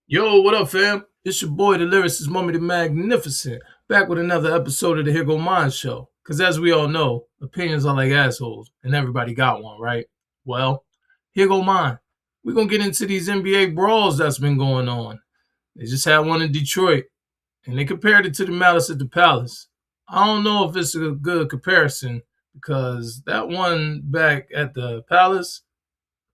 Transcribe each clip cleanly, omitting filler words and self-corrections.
Yo, what up, fam? It's your boy, the lyricist Mummy the Magnificent, back with another episode of the Here Go Mine Show. Because as we all know, opinions are like assholes, and everybody got one, right? Well, here go mine. We're going to get into these NBA brawls that's been going on. They just had one in Detroit, and they compared it to the Malice at the Palace. I don't know if it's a good comparison, because that one back at the Palace,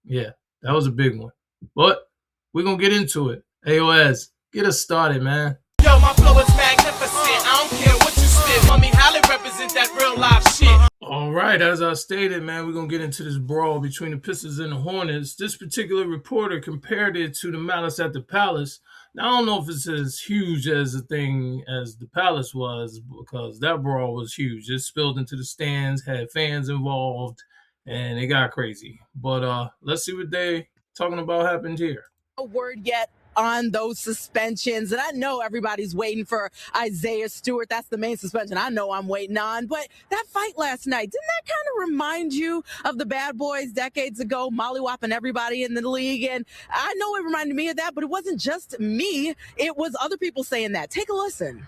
yeah, that was a big one. But we're going to get into it. AOS, get us started, man. Yo, my flow is magnificent. I don't care what you spit. Mommy Holly represent that real live shit. All right, as I stated, man, we're going to get into this brawl between the Pistons and the Hornets. This particular reporter compared it to the Malice at the Palace. Now, I don't know if it's as huge as the thing as the Palace was, because that brawl was huge. It spilled into the stands, had fans involved, and it got crazy. But let's see what they talking about happened here. A word yet on those suspensions. And I know everybody's waiting for Isaiah Stewart. That's the main suspension I know I'm waiting on. But that fight last night, didn't that kind of remind you of the bad boys decades ago, mollywhopping everybody in the league? And I know it reminded me of that, but it wasn't just me. It was other people saying that. Take a listen.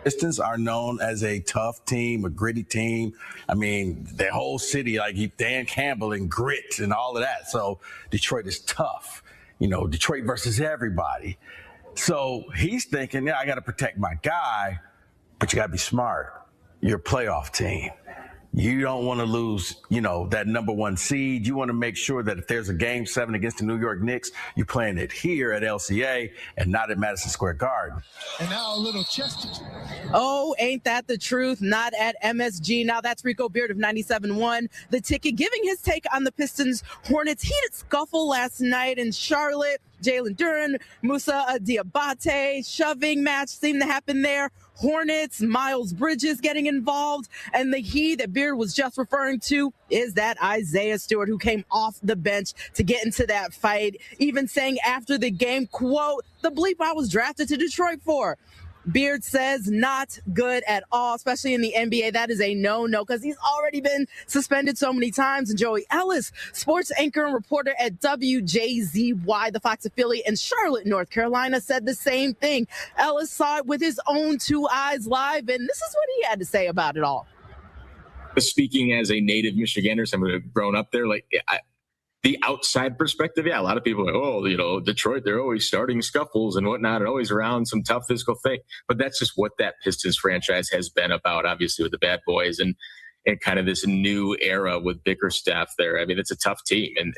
Pistons are known as a tough team, a gritty team. I mean, their whole city, like Dan Campbell and grit and all of that. So Detroit is tough. You know, Detroit versus everybody. So he's thinking, yeah, I got to protect my guy, but you got to be smart. You're a playoff team. You don't want to lose, that number one seed. You want to make sure that if there's a game 7 against the New York Knicks, you're playing it here at LCA and not at Madison Square Garden. And now a little chest. Oh, ain't that the truth? Not at MSG. Now that's Rico Beard of 97.1. The Ticket giving his take on the Pistons Hornets heated scuffle last night in Charlotte. Jalen Duren, Musa Diabate, shoving match seemed to happen there. Hornets, Miles Bridges getting involved. And the he that Beard was just referring to is that Isaiah Stewart, who came off the bench to get into that fight, even saying after the game, quote, the bleep I was drafted to Detroit for. Beard says not good at all, especially in the NBA. That is a no-no because he's already been suspended so many times. And Joey Ellis, sports anchor and reporter at WJZY, the Fox affiliate in Charlotte, North Carolina, said the same thing. Ellis saw it with his own 2 eyes live, and this is what he had to say about it all. Speaking as a native Michigander, someone who grown up there, the outside perspective, yeah, a lot of people are like, oh, Detroit, they're always starting scuffles and whatnot, and always around some tough physical thing. But that's just what that Pistons franchise has been about, obviously, with the bad boys and kind of this new era with Bickerstaff there. I mean, it's a tough team, and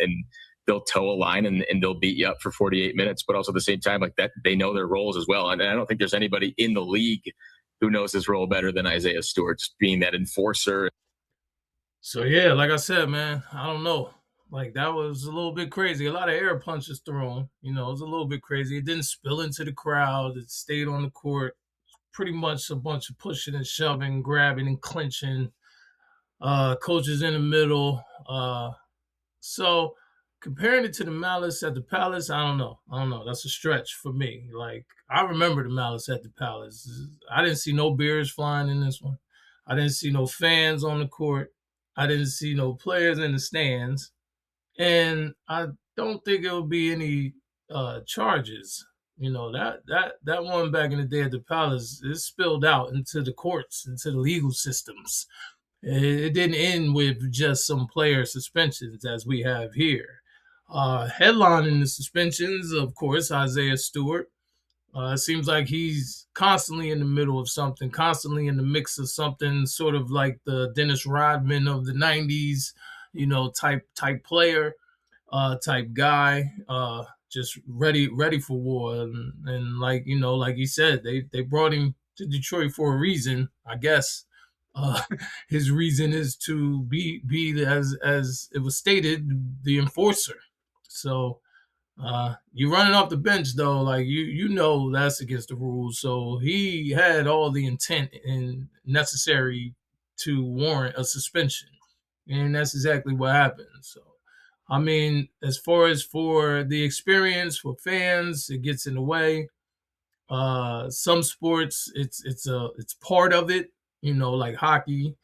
they'll toe a line and they'll beat you up for 48 minutes, but also at the same time, like that, they know their roles as well. And I don't think there's anybody in the league who knows his role better than Isaiah Stewart, just being that enforcer. So, yeah, like I said, man, I don't know. Like, that was a little bit crazy. A lot of air punches thrown. It was a little bit crazy. It didn't spill into the crowd. It stayed on the court. Pretty much a bunch of pushing and shoving, grabbing and clinching. Coaches in the middle. So, comparing it to the Malice at the Palace, I don't know. That's a stretch for me. Like, I remember the Malice at the Palace. I didn't see no beers flying in this one. I didn't see no fans on the court. I didn't see no players in the stands. And I don't think it will be any charges. That one back in the day at the Palace, it spilled out into the courts, into the legal systems. It didn't end with just some player suspensions as we have here. Headlining the suspensions, of course, Isaiah Stewart. It seems like he's constantly in the middle of something, constantly in the mix of something, sort of like the Dennis Rodman of the 90s, type player, type guy, just ready for war. And like he said, they brought him to Detroit for a reason, I guess. His reason is to be as it was stated, the enforcer. So you running off the bench though, like you know that's against the rules. So he had all the intent and necessary to warrant a suspension. And that's exactly what happened. So, I mean, as far as for the experience for fans, it gets in the way. Some sports, it's part of it. Like hockey.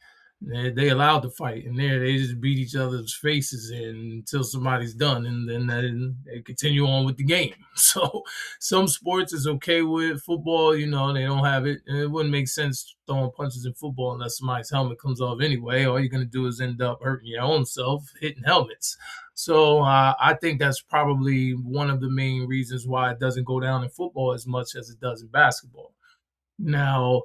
They allowed to fight, and there they just beat each other's faces in until somebody's done, and then they continue on with the game. So some sports is okay with. Football, they don't have it, and it wouldn't make sense throwing punches in football unless somebody's helmet comes off anyway. All you're gonna do is end up hurting your own self hitting helmets. So I think that's probably one of the main reasons why it doesn't go down in football as much as it does in basketball. Now,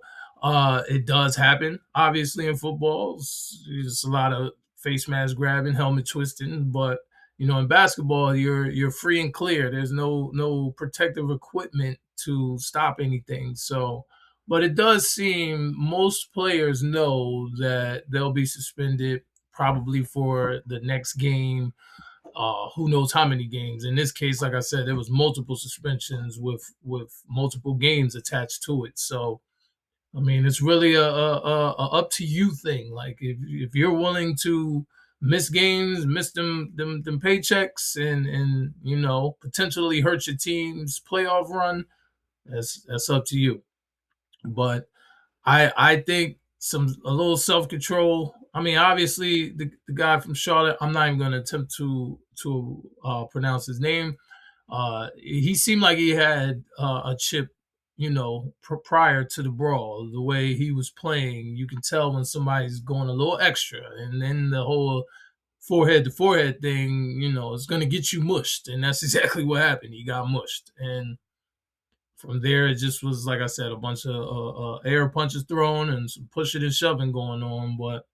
it does happen, obviously, in football. There's a lot of face mask grabbing, helmet twisting, but in basketball, you're free and clear. There's no protective equipment to stop anything. So, but it does seem most players know that they'll be suspended probably for the next game. Who knows how many games? In this case, like I said, there was multiple suspensions with multiple games attached to it. So I mean, it's really a up to you thing. Like if you're willing to miss games, miss them paychecks, and potentially hurt your team's playoff run, that's up to you. But I think a little self control. I mean, obviously the guy from Charlotte. I'm not even going to attempt to pronounce his name. He seemed like he had a chip, prior to the brawl. The way he was playing, you can tell when somebody's going a little extra, and then the whole forehead to forehead thing, is going to get you mushed, and that's exactly what happened. He got mushed, and from there it just was, like I said, a bunch of air punches thrown and some pushing and shoving going on. But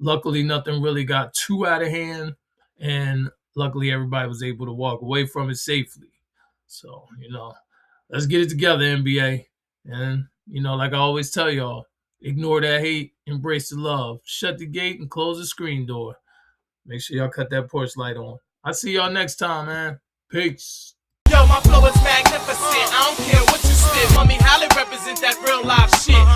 luckily, nothing really got too out of hand, and luckily everybody was able to walk away from it safely. So, let's get it together, NBA. And, like I always tell y'all, ignore that hate, embrace the love, shut the gate and close the screen door. Make sure y'all cut that porch light on. I'll see y'all next time, man. Peace. Yo, my flow is magnificent. I don't